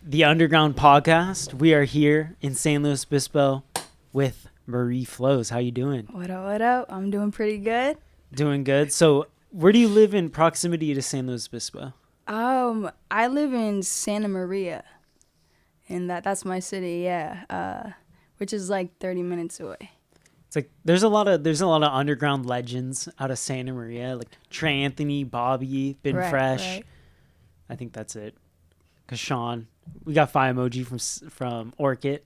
the Underground Podcast. We are here in San Luis Obispo with Marie Flows. How you doing? What up, what up? I'm doing pretty good. Doing good. So where do you live in proximity to San Luis Obispo? I live in Santa Maria, and that's my city, which is like 30 minutes away. It's like there's a lot of underground legends out of Santa Maria, like Trey Anthony, Bobby, Ben Fresh. Right. I think that's it. Cause Sean, we got fire emoji from Orchid.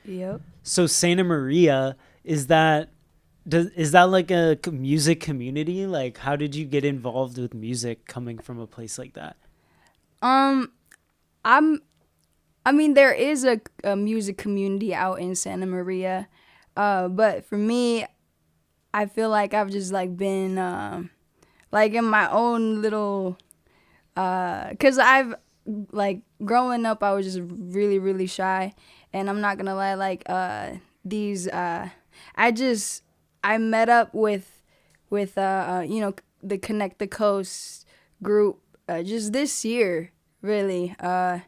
Yep. So Santa Maria, is that like a music community? Like, how did you get involved with music coming from a place like that? There is a music community out in Santa Maria, but for me, I feel like I've just like been like in my own little, cause I've like growing up, I was just really, really shy, and I'm not gonna lie, like I met up with the Connect the Coast group just this year, really. Like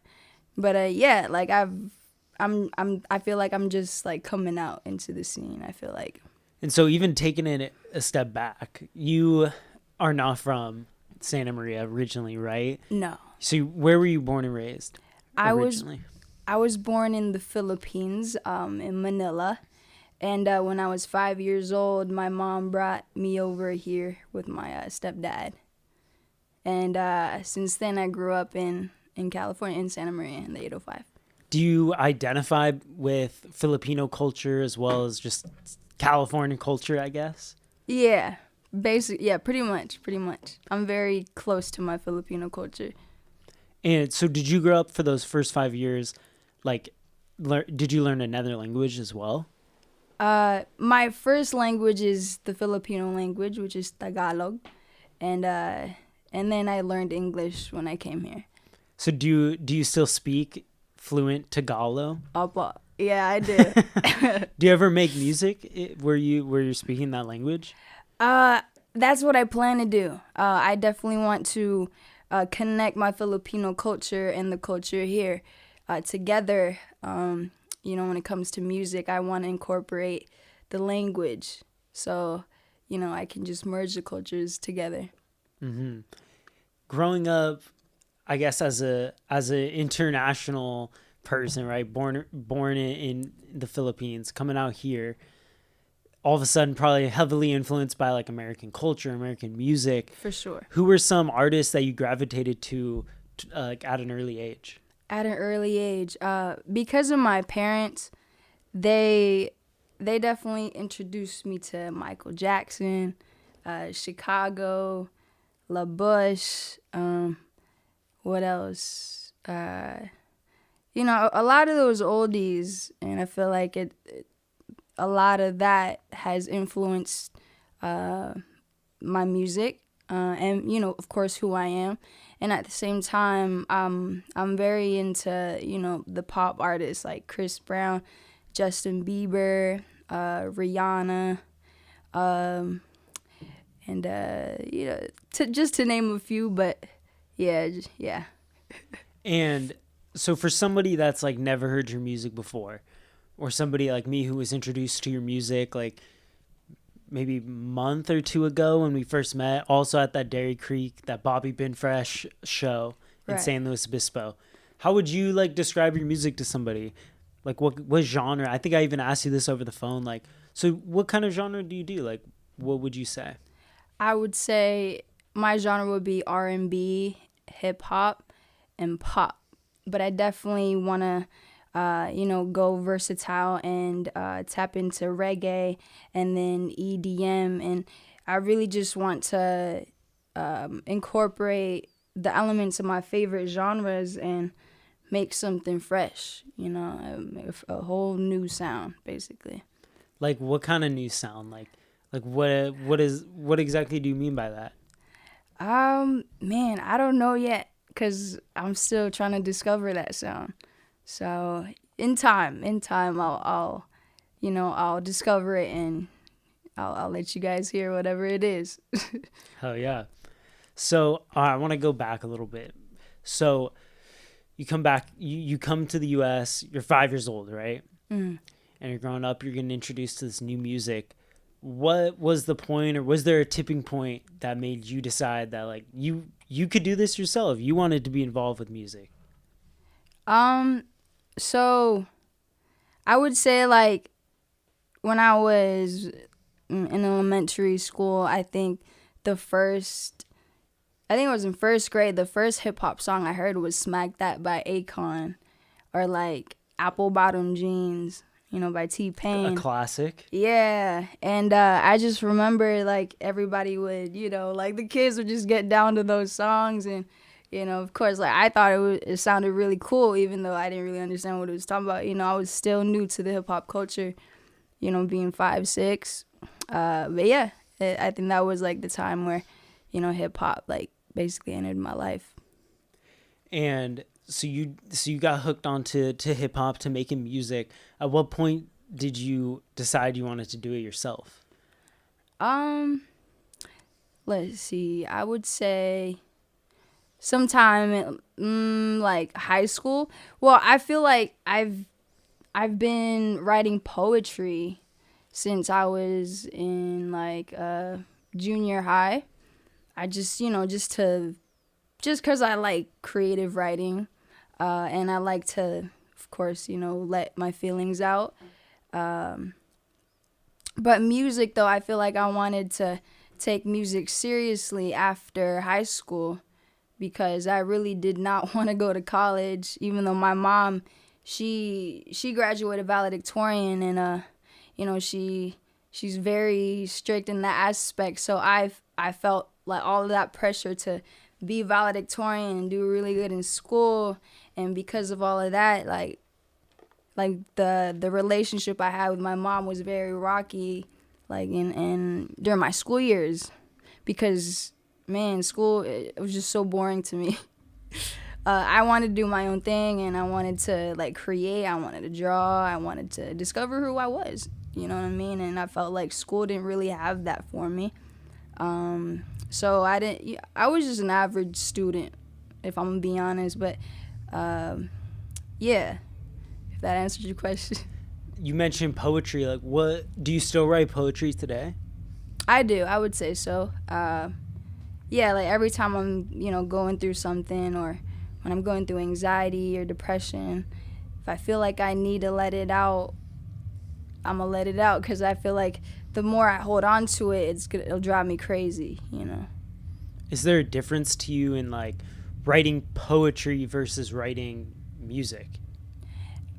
I feel like I'm just like coming out into the scene. I feel like. And so even taking it a step back, you are not from Santa Maria originally, right? No. So where were you born and raised originally? I was born in the Philippines, in Manila. And when I was 5 years old, my mom brought me over here with my stepdad. And since then, I grew up in California, in Santa Maria, in the 805. Do you identify with Filipino culture as well as just California culture, I guess? Yeah, pretty much. I'm very close to my Filipino culture. And so did you grow up for those first 5 years, like, did you learn another language as well? My first language is the Filipino language, which is Tagalog. And then I learned English when I came here. So do you still speak fluent Tagalog? Opo. Yeah, I do. Do you ever make music where you're speaking that language? That's what I plan to do. I definitely want to connect my Filipino culture and the culture here together. When it comes to music, I want to incorporate the language, so I can just merge the cultures together. Mm-hmm. Growing up, I guess as a international person, right? Born in the Philippines, coming out here, all of a sudden probably heavily influenced by like American culture, American music. For sure. Who were some artists that you gravitated to like at an early age? At an early age, because of my parents, they definitely introduced me to Michael Jackson, Chicago, La Bush, what else? A lot of those oldies, and I feel like a lot of that has influenced my music, and of course who I am. And at the same time, I'm very into the pop artists like Chris Brown, Justin Bieber, Rihanna, and just to name a few. But yeah. And so for somebody that's like never heard your music before, or somebody like me who was introduced to your music like maybe a month or two ago when we first met, also at that Dairy Creek, that Bobby Ben Fresh show in San Luis Obispo. How would you like describe your music to somebody? Like what genre? I think I even asked you this over the phone. Like, so what kind of genre do you do? Like, what would you say? I would say my genre would be R&B, hip hop, and pop. But I definitely want to go versatile and tap into reggae and then EDM. And I really just want to incorporate the elements of my favorite genres and make something fresh, a whole new sound, basically. Like what kind of new sound? Like what exactly do you mean by that? Man, I don't know yet, because I'm still trying to discover that sound. So in time, I'll discover it, and I'll let you guys hear whatever it is. Hell yeah. So I want to go back a little bit. So you come back, you come to the US, you're 5 years old, right? Mm. And you're growing up, you're getting introduced to this new music. What was the point, or was there a tipping point that made you decide that like you could do this yourself? You wanted to be involved with music. So I would say like when I was in elementary school, I think it was in first grade, the first hip hop song I heard was Smack That by Akon, or like Apple Bottom Jeans, by A T-Pain. classic. Yeah, and I just remember like everybody would, like the kids would just get down to those songs, and of course, like I thought it sounded really cool, even though I didn't really understand what it was talking about. I was still new to the hip hop culture, being 5, 6. But yeah, I think that was like the time where, hip hop like basically entered my life. And so you got hooked onto hip hop, to making music. At what point did you decide you wanted to do it yourself? Let's see. I would say sometime in like high school. Well, I feel like I've been writing poetry since I was in like junior high. I just because I like creative writing, and I like to, of course, let my feelings out. But music, though, I feel like I wanted to take music seriously after high school, because I really did not want to go to college, even though my mom, she graduated valedictorian, and she's very strict in that aspect. So I felt like all of that pressure to be valedictorian and do really good in school, and because of all of that, like the relationship I had with my mom was very rocky, like in during my school years, because man, school, it was just so boring to me. I wanted to do my own thing, and I wanted to like create. I wanted to draw. I wanted to discover who I was. You know what I mean? And I felt like school didn't really have that for me. So I was just an average student, if I'm gonna be honest. But yeah, if that answers your question. You mentioned poetry. Like, what do you still write poetry today? I do. I would say so. Yeah, like every time I'm going through something, or when I'm going through anxiety or depression, if I feel like I need to let it out, I'm gonna let it out, because I feel like the more I hold on to it, it'll drive me crazy. Is there a difference to you in like writing poetry versus writing music?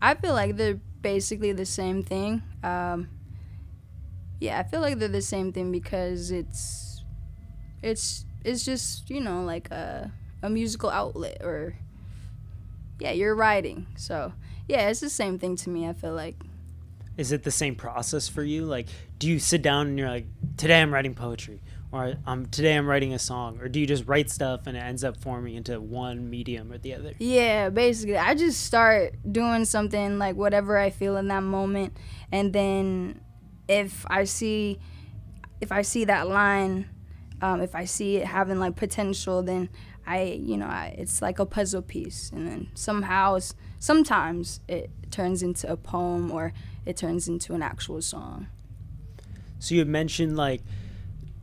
I feel like they're basically the same thing. Yeah, I feel like they're the same thing, because it's just like a musical outlet, or yeah, you're writing. So yeah, it's the same thing to me, I feel like. Is it the same process for you? Like, do you sit down and you're like, today I'm writing poetry, or today I'm writing a song, or do you just write stuff and it ends up forming into one medium or the other? Yeah, basically, I just start doing something, like whatever I feel in that moment, and then if I see that line, if I see it having like potential, then it's like a puzzle piece, and then sometimes it turns into a poem, or it turns into an actual song. So you had mentioned like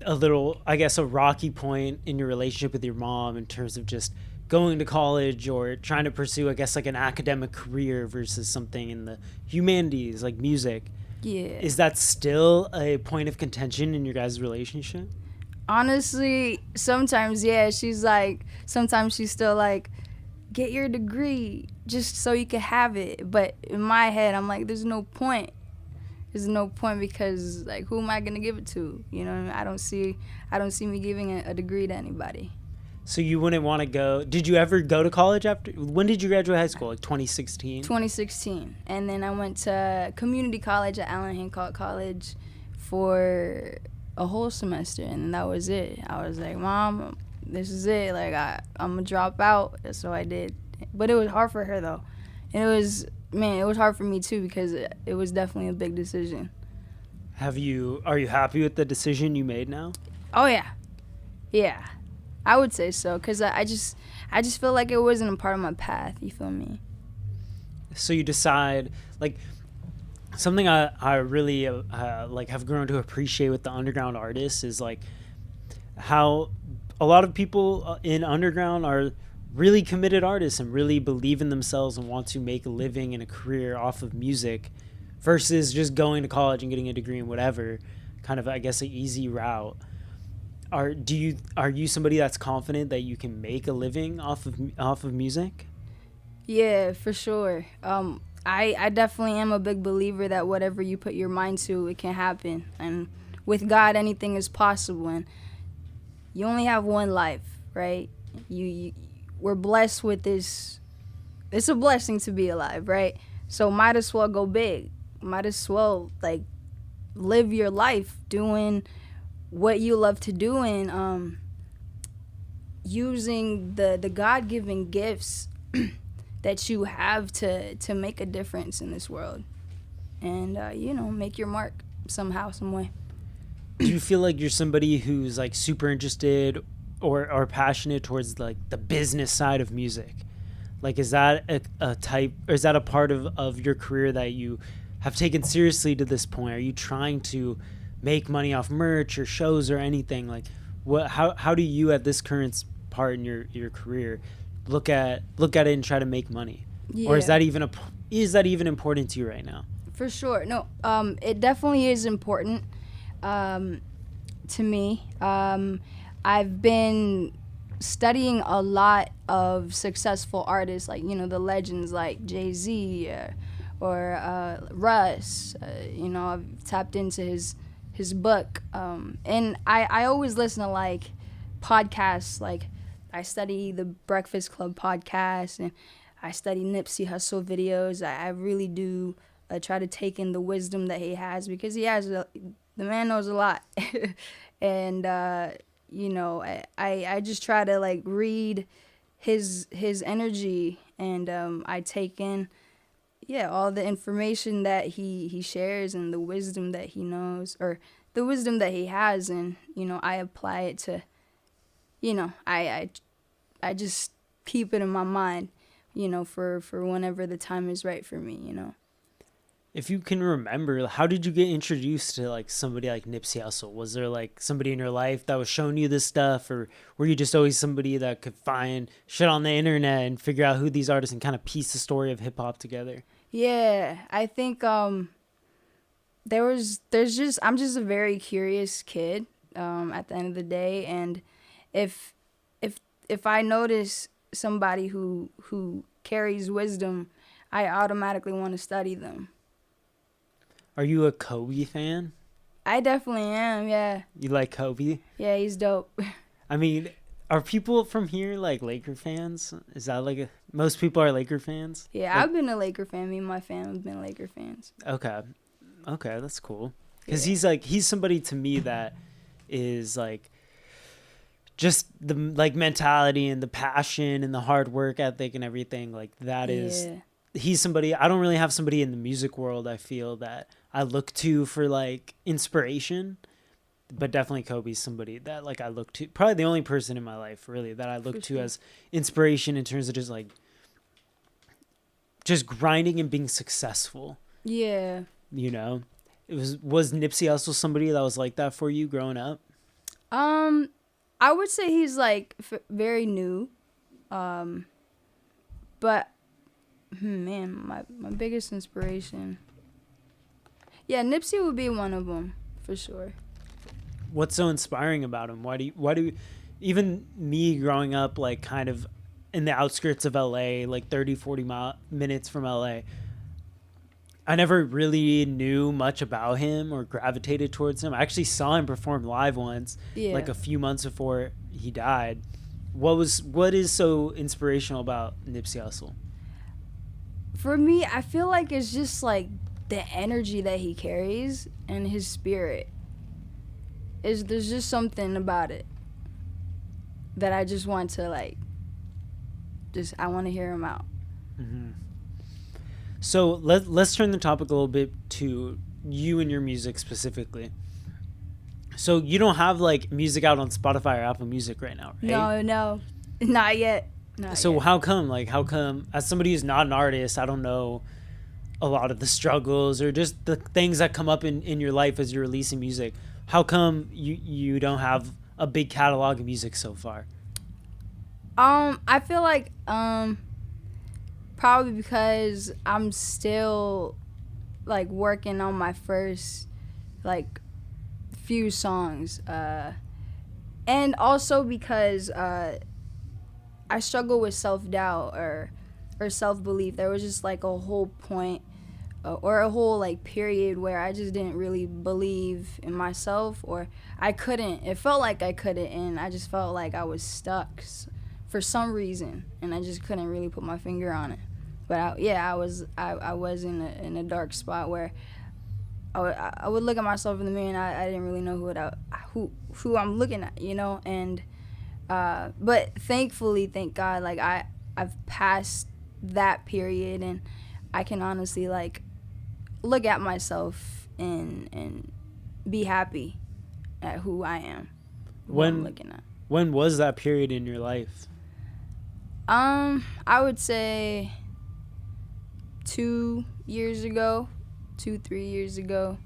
a little, I guess, a rocky point in your relationship with your mom, in terms of just going to college or trying to pursue, I guess, like an academic career versus something in the humanities, like music. Yeah. Is that still a point of contention in your guys' relationship? Honestly, sometimes, yeah. Sometimes she's still like, get your degree just so you can have it. But in my head, I'm like, there's no point. There's no point, because like, who am I gonna give it to? I don't see me giving a degree to anybody. So you wouldn't want to go. Did you ever go to college after? When did you graduate high school? Like 2016? 2016. And then I went to community college at Allen Hancock College for a whole semester, and that was it. I was like, Mom, this is it. Like, I'm gonna drop out. So I did. But it was hard for her, though. And it was hard for me too, because it was definitely a big decision. Are you happy with the decision you made now? Oh yeah, I would say so, because I I just feel like it wasn't a part of my path. You feel me? So you decide, like, something I really like have grown to appreciate with the underground artists is like how a lot of people in underground are really committed artists and really believe in themselves and want to make a living and a career off of music versus just going to college and getting a degree in whatever, kind of, I guess, an easy route. Are you somebody that's confident that you can make a living off of music? Yeah, for sure. I definitely am a big believer that whatever you put your mind to, it can happen. And with God, anything is possible. And you only have one life, right? We're blessed with this. It's a blessing to be alive, right? So might as well go big. Might as well like live your life doing what you love to do and using the God-given gifts that you have to make a difference in this world and make your mark somehow, some way. Do you feel like you're somebody who's like super interested or passionate towards like the business side of music? Like, is that a type, or is that a part of your career that you have taken seriously to this point? Are you trying to make money off merch or shows or anything? Like, how do you at this current part in your career look at it and try to make money? Yeah. Or is that even important to you right now? For sure. No, it definitely is important to me. I've been studying a lot of successful artists, like, the legends like Jay-Z or Russ. I've tapped into his book. And I always listen to, like, podcasts. Like, I study the Breakfast Club podcast, and I study Nipsey Hussle videos. I really do try to take in the wisdom that he has, because the man knows a lot. And I just try to like read his energy, and I take in all the information that he shares and the wisdom that he knows, or the wisdom that he has, and I apply it to I just keep it in my mind, for whenever the time is right for me. If you can remember, how did you get introduced to like somebody like Nipsey Hussle? Was there like somebody in your life that was showing you this stuff, or were you just always somebody that could find shit on the internet and figure out who these artists and kind of piece the story of hip hop together? Yeah, I think I'm just a very curious kid at the end of the day, and if I notice somebody who carries wisdom, I automatically want to study them. Are you a Kobe fan? I definitely am, yeah. You like Kobe? Yeah, he's dope. I mean, are people from here like Laker fans? Is that like most people are Laker fans? Yeah, like, I've been a Laker fan. Me and my family have been Laker fans. Okay, that's cool. Because Yeah. he's somebody to me that is like just the like mentality and the passion and the hard work ethic and everything like that is. Yeah. He's somebody, I don't really have somebody in the music world I feel that I look to for like inspiration, but definitely Kobe's somebody that like I look to, probably the only person in my life really that I look For to sure. as inspiration in terms of just grinding and being successful. Yeah. Was Nipsey Hussle somebody that was like that for you growing up? I would say he's like very new, but man, my biggest inspiration. Yeah, Nipsey would be one of them for sure. What's so inspiring about him? Why do you, even me growing up like kind of in the outskirts of LA, like 30-40 minutes from LA, I never really knew much about him or gravitated towards him. I actually saw him perform live once, Yeah. like a few months before he died. What is so inspirational about Nipsey Hussle? For me, I feel like it's just like the energy that he carries and his spirit. There's just something about it that I just want to like. I want to hear him out. Mm-hmm. So let's turn the topic a little bit to you and your music specifically. So you don't have like music out on Spotify or Apple Music right now, right? No, not yet. Not So yet. how come as somebody who's not an artist, I don't know a lot of the struggles or just the things that come up in your life as you're releasing music. How come you don't have a big catalog of music so far? I feel like probably because I'm still like working on my first like few songs, and also because I struggle with self doubt or self belief. There was just like a whole point or a whole like period where I just didn't really believe in myself, or I couldn't. It felt like I couldn't, and I just felt like I was stuck for some reason, and I just couldn't really put my finger on it. But I was in a dark spot where I would look at myself in the mirror and I didn't really know who I'm looking at, you know. And but thankfully, thank God, like I've passed that period, and I can honestly like look at myself and be happy at who I am, who I'm When looking at. when was that period in your life? I would say 2 years ago, 3 years ago,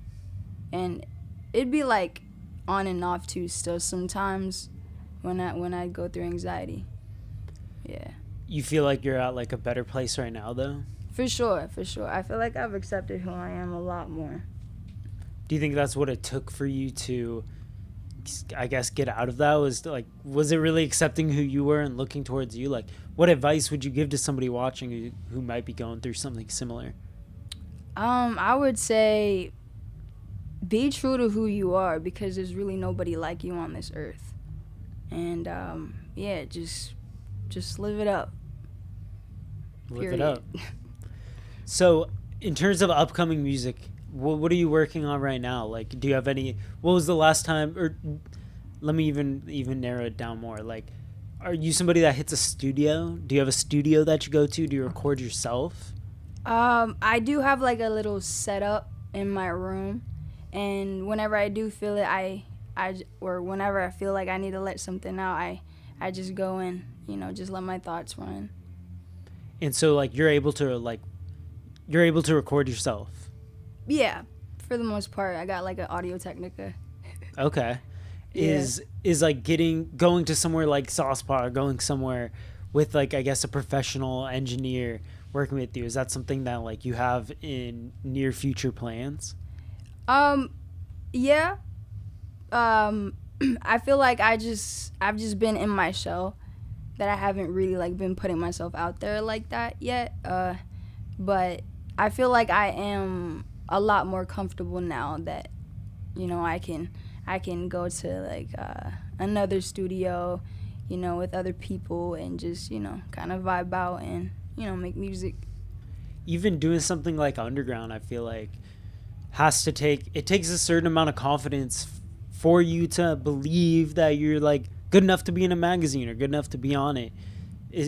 and it'd be like on and off too. Still sometimes when I go through anxiety. Yeah, You feel like you're at like a better place right now though? for sure, for sure. I feel like I've accepted who I am a lot more. Do you think that's what it took for you to, I guess, get out of that? Was it really accepting who you were and looking towards you? Like, what advice would you give to somebody watching who might be going through something similar? I would say be true to who you are, because there's really nobody like you on this earth. And yeah, just live it up. Live it Period. up. So, in terms of upcoming music, what are you working on right now? Like, do you have any? What was the last time? Or let me even narrow it down more. Like, are you somebody that hits a studio? Do you have a studio that you go to? Do you record yourself? I do have like a little setup in my room, and whenever I do feel it, or whenever I feel like I need to let something out, I just go and just let my thoughts run. And so, like, you're able to record yourself. Yeah, for the most part, I got like an Audio Technica. Okay. Yeah. Is like going to somewhere like Saucepod, or going somewhere with like, I guess, a professional engineer working with you. Is that something that like you have in near future plans? Um, yeah. Um, I feel like I've just been in my shell, that I haven't really like been putting myself out there like that yet. But I feel like I am a lot more comfortable now that I can go to like another studio, with other people, and just kind of vibe out and make music. Even doing something like underground, I feel like it takes a certain amount of confidence for you to believe that you're like good enough to be in a magazine or good enough to be on it.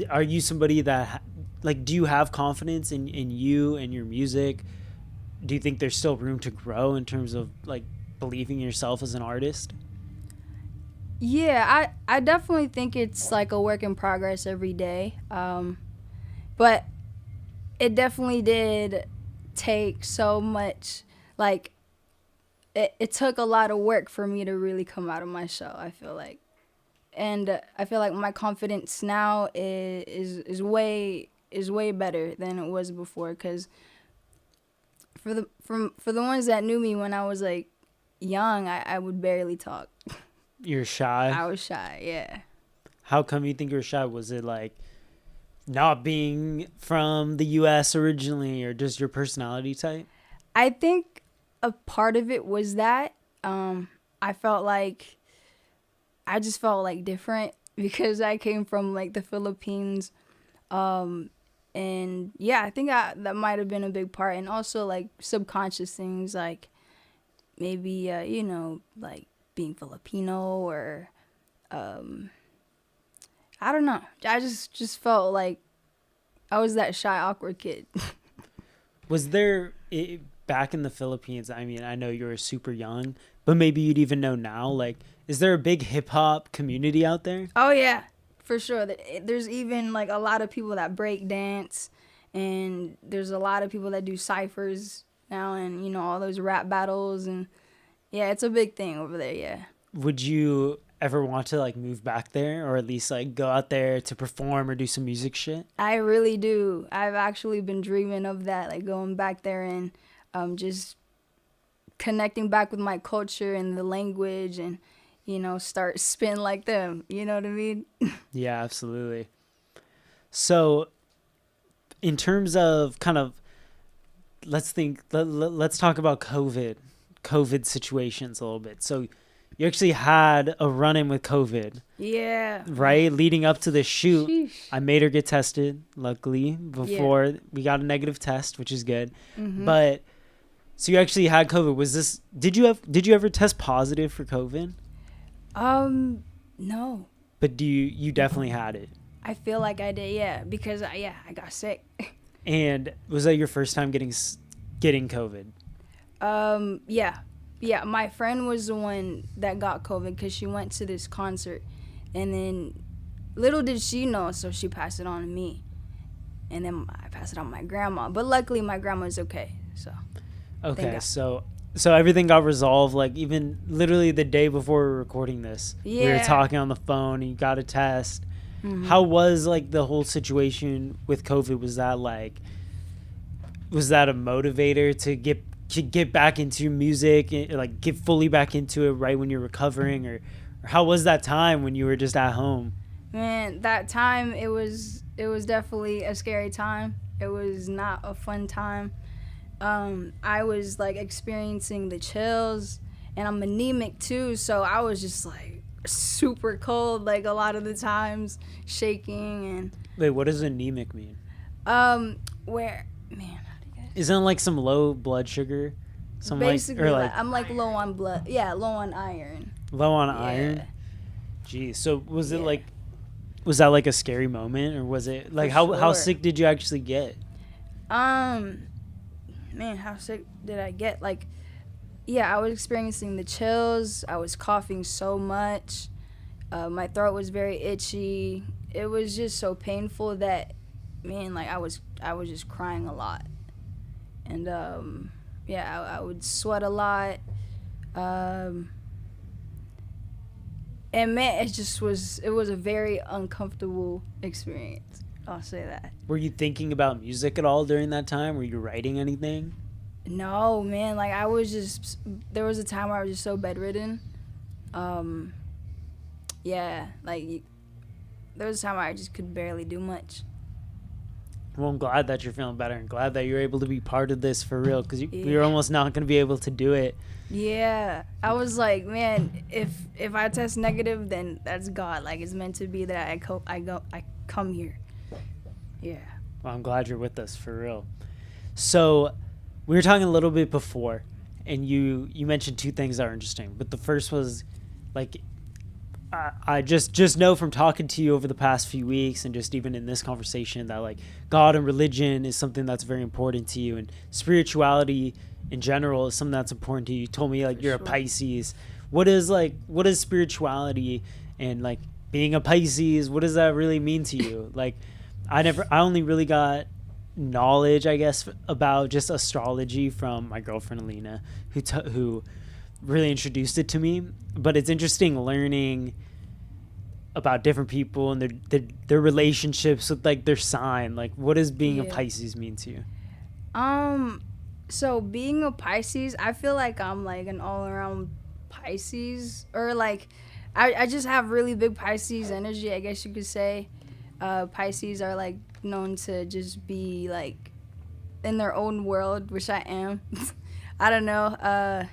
Are you somebody that like, do you have confidence in you and your music? Do you think there's still room to grow in terms of like believing in yourself as an artist? Yeah, I definitely think it's like a work in progress every day. But it definitely did take so much, like, it took a lot of work for me to really come out of my shell, I feel like. And I feel like my confidence now is way better than it was before, because for the ones that knew me when I was like young, I would barely talk. You're shy. I was shy, yeah. How come you think you're shy? Was it like not being from the US originally, or just your personality type? I think a part of it was that I felt like I just felt like different because I came from like the Philippines. And yeah, I think that might have been a big part, and also like subconscious things, like maybe like being Filipino, or I don't know. I just felt like I was that shy, awkward kid. Was there back in the Philippines? I mean, I know you were super young, but maybe you'd even know now. Like, is there a big hip hop community out there? Oh yeah, for sure. There's even like a lot of people that break dance, and there's a lot of people that do ciphers now, and all those rap battles, and yeah, it's a big thing over there. Yeah. Would you ever want to like move back there, or at least like go out there to perform or do some music shit? I really do. I've actually been dreaming of that, like going back there and just connecting back with my culture and the language, and start spin like them. You know what I mean? Yeah, absolutely. So, in terms of kind of, let's talk about COVID situations a little bit. So, you actually had a run-in with COVID. Yeah. Right? Leading up to the shoot, Sheesh. I made her get tested, luckily, before we got a negative test, which is good. But so you actually had COVID. Did you ever test positive for COVID? No. But you definitely had it. I feel like I did, yeah, because I got sick. And was that your first time getting COVID? Yeah, my friend was the one that got COVID because she went to this concert, and then little did she know, so she passed it on to me, and then I passed it on to my grandma. But luckily, my grandma's okay. So. Okay, so everything got resolved. Like even literally the day before we were recording this, we were talking on the phone, and you got a test. How was like the whole situation with COVID? Was that a motivator to get back into your music and like get fully back into it right when you're recovering, or how was that time when you were just at home? Man, that time it was definitely a scary time. It was not a fun time. I was like experiencing the chills, and I'm anemic too, so I was just like super cold like a lot of the times, shaking. And Wait, what does anemic mean? Isn't it like some low blood sugar? Basically, I'm like low on blood. Yeah, low on iron. Low on iron? Geez. So was it like, was that like a scary moment, or was it like how sick did you actually get? Man, how sick did I get? Like, yeah, I was experiencing the chills. I was coughing so much. My throat was very itchy. It was just so painful that, man, like I was just crying a lot. And I would sweat a lot. And man, it was a very uncomfortable experience. I'll say that. Were you thinking about music at all during that time? Were you writing anything? No, man. Like there was a time where I was just so bedridden. Yeah, like there was a time where I just could barely do much. Well, I'm glad that you're feeling better, and glad that you're able to be part of this for real, because you're almost not going to be able to do it. Yeah, I was like, man, if I test negative, then that's God. Like it's meant to be that I come here. Yeah. Well, I'm glad you're with us for real. So, we were talking a little bit before, and you mentioned two things that are interesting. But the first was, like, I just know from talking to you over the past few weeks, and just even in this conversation, that like God and religion is something that's very important to you, and spirituality in general is something that's important to you. You told me like you're a Pisces. What is spirituality, and like being a Pisces? What does that really mean to you? Like, I only really got knowledge, I guess, about just astrology from my girlfriend Alina, who really introduced it to me. But it's interesting learning about different people and their relationships with like their sign. Like, what does being a Pisces mean to you? So being a Pisces, I feel like I'm like an all-around Pisces, or like I just have really big Pisces energy, I guess you could say. Pisces are like known to just be like in their own world, which I am. I don't know.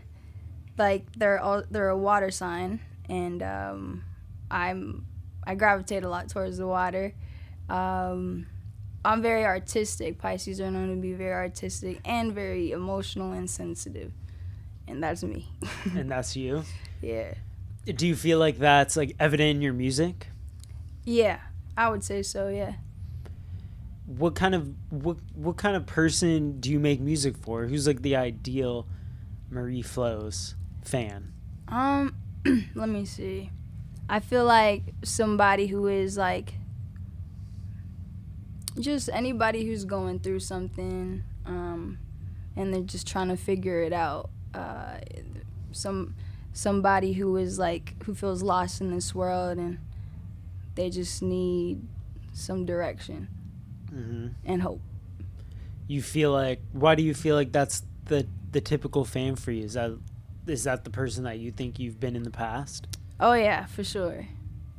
Like they're a water sign, and I gravitate a lot towards the water. I'm very artistic. Pisces are known to be very artistic and very emotional and sensitive, and that's me. And that's you? Yeah. Do you feel like that's like evident in your music? Yeah, I would say so. Yeah. What kind of person do you make music for? Who's like the ideal Marie Flows fan? Let me see. I feel like somebody who is like just anybody who's going through something, and they're just trying to figure it out. Some somebody who is like who feels lost in this world and they just need some direction Hmm. and hope. You feel like, why do you feel like that's the typical fan for you? Is that the person that you think you've been in the past? Oh yeah, for sure.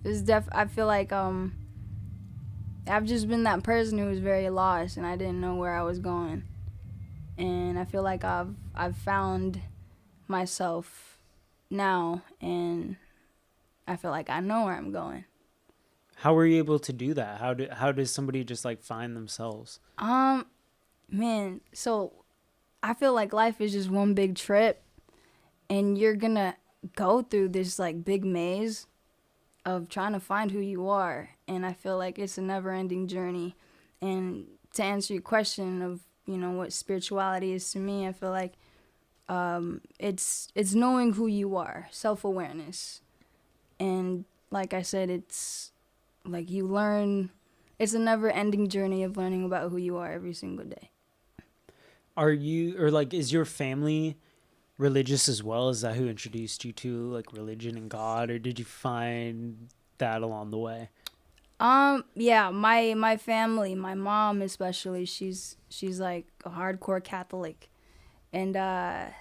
I feel like I've just been that person who was very lost and I didn't know where I was going. And I feel like I've found myself now and I feel like I know where I'm going. How were you able to do that? How does somebody just like find themselves? Um Man, so I feel like life is just one big trip and you're going to go through this like big maze of trying to find who you are, and I feel like it's a never-ending journey. And to answer your question of what spirituality is to me, I feel like it's knowing who you are, self-awareness, and like I said, it's like you learn. It's a never-ending journey of learning about who you are every single day. Are you, or like, is your family religious as well? Is that who introduced you to like religion and God, or did you find that along the way? Yeah, my family, my mom especially, she's like a hardcore Catholic, and I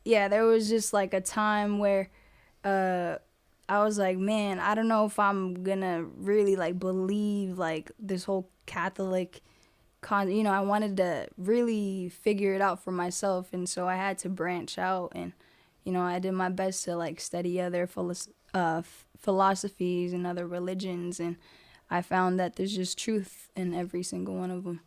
yeah, there was just like a time where uh I was like, man, I don't know if I'm gonna really like believe like this whole Catholic I wanted to really figure it out for myself, and so I had to branch out, and I did my best to like study other philosophies and other religions, and I found that there's just truth in every single one of them.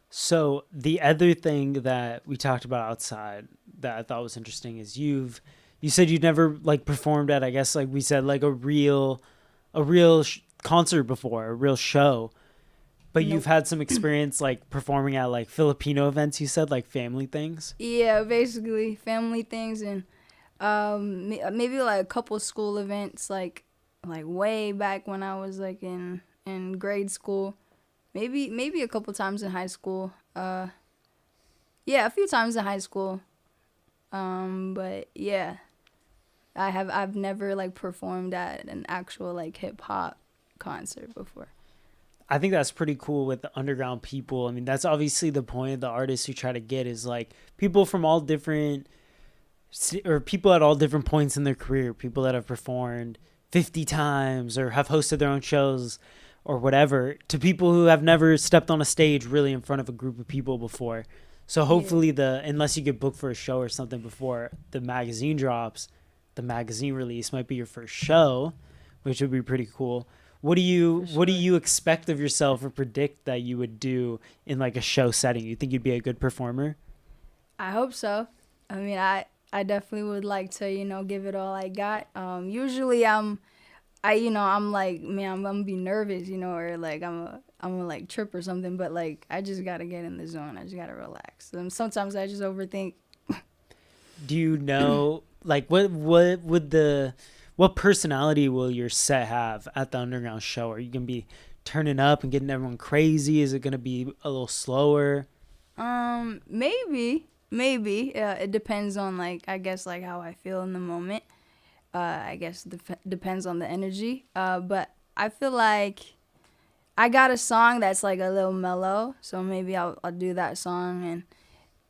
So the other thing that we talked about outside that I thought was interesting is you said you'd never like performed at, I guess, like we said, like a real concert before, a real show, but you've Nope. had some experience like performing at like Filipino events. You said like family things. Yeah, basically family things and maybe like a couple school events like way back when I was like in grade school. Maybe a couple times in high school. Yeah, a few times in high school. But yeah, I've never like performed at an actual like hip hop concert before. I think that's pretty cool with the underground people. I mean, that's obviously the point of the artists who try to get is like people from all different or people at all different points in their career, people that have performed 50 times or have hosted their own shows or whatever, to people who have never stepped on a stage really in front of a group of people before. So Yeah, hopefully unless you get booked for a show or something before the magazine drops, the magazine release might be your first show, which would be pretty cool. for What do sure. you expect of yourself or predict that you would do in like a show setting? You think you'd be a good performer? I hope so. I mean, I definitely would like to, give it all I got. Usually I'm like, man, I'm gonna be nervous, or like I'm gonna like trip or something. But like, I just gotta get in the zone. I just gotta relax. Sometimes I just overthink. Do you know like what personality will your set have at the underground show? Are you gonna be turning up and getting everyone crazy? Is it gonna be a little slower? Maybe. It depends on like I guess like how I feel in the moment. I guess depends on the energy. But I feel like I got a song that's like a little mellow, so maybe I'll do that song and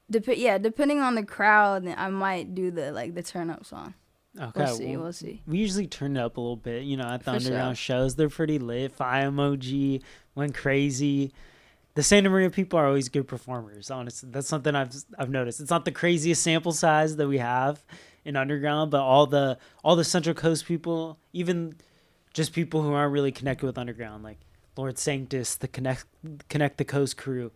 depending on the crowd, then I might do the turn up song. Okay, well, We'll see. we usually turn it up a little bit, at the For sure. underground shows. They're pretty lit. Fire emoji went crazy. The Santa Maria people are always good performers. Honestly, that's something I've noticed. It's not the craziest sample size that we have in underground, but all the Central Coast people, even just people who aren't really connected with underground, like Lord Sanctus, the Connect the Coast crew.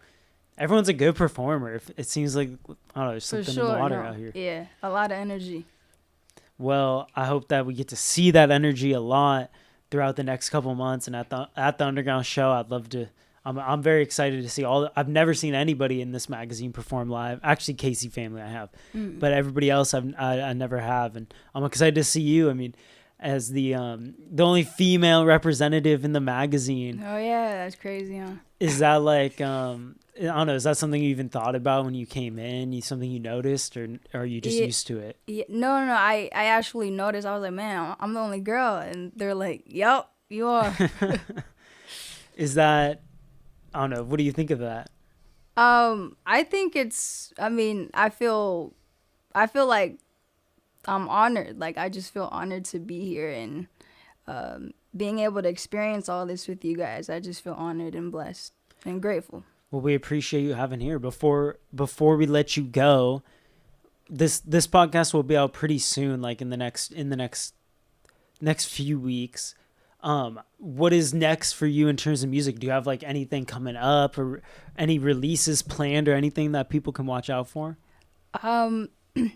Everyone's a good performer. It seems like, I don't know, there's For something in the sure. water No. out here. Yeah, a lot of energy. Well, I hope that we get to see that energy a lot throughout the next couple months, and at the underground show, I'm very excited to see I've never seen anybody in this magazine perform live. Actually, Casey family I have, but everybody else I never have, and I'm excited to see you. I mean, as the only female representative in the magazine. Oh yeah, that's crazy, huh? Is that like I don't know, is that something you even thought about when you came in? Something you noticed, or are you just used to it? Yeah, no. I actually noticed. I was like, man, I'm the only girl, and they're like, yup, you are. Is that, I don't know, what do you think of that? I think I mean, I feel like I'm honored. Like, I just feel honored to be here and being able to experience all this with you guys. I just feel honored and blessed and grateful. Well, we appreciate you having here. Before we let you go, this podcast will be out pretty soon, like in the next few weeks. What is next for you in terms of music? Do you have like anything coming up or any releases planned or anything that people can watch out for?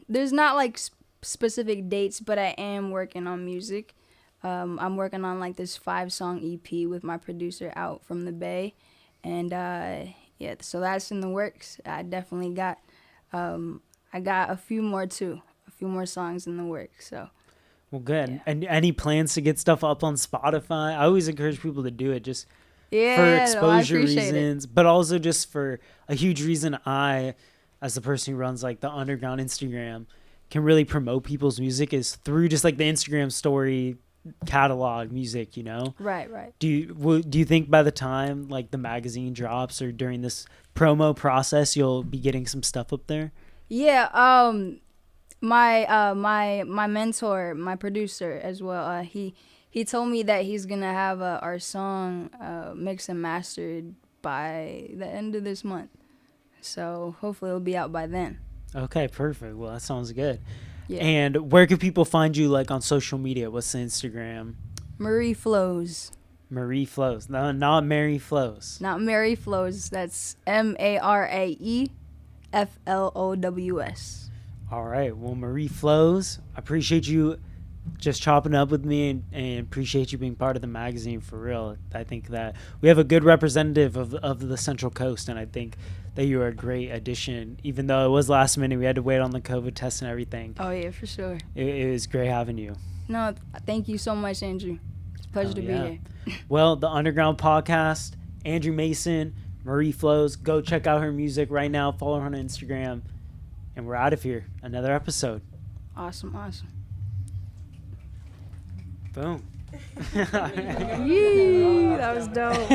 There's not like specific dates, but I am working on music. I'm working on like this 5-song EP with my producer out from the Bay, and yeah, so that's in the works. I definitely got I got a few more songs in the works. So. Well, good. Yeah. And any plans to get stuff up on Spotify? I always encourage people to do it just for exposure reasons, but also just for a huge reason. I, as the person who runs like the Underground Instagram, can really promote people's music is through just like the Instagram story catalog music, you know? Right. Do you think by the time like the magazine drops or during this promo process, you'll be getting some stuff up there? Yeah. My mentor, my producer as well, he told me that he's gonna have our song mixed and mastered by the end of this month. So hopefully it'll be out by then. Okay, perfect. Well, that sounds good. Yeah. And where can people find you like on social media? What's the Instagram? Marie Flows. Marie Flows. No, not Mary Flows. Not Mary Flows. That's MARAEFLOWS. All right. Well, Marie Flows, I appreciate you just chopping up with me and appreciate you being part of the magazine for real. I think that we have a good representative of the Central Coast, and I think that you are a great addition. Even though it was last minute, we had to wait on the COVID test and everything. Oh, yeah, for sure. It was great having you. No, thank you so much, Andrew. It's a pleasure to be here. Well, the Underground Podcast, Andrew Mason, Marie Flows. Go check out her music right now. Follow her on Instagram. And we're out of here. Another episode. Awesome. Boom. Yee, that was dope.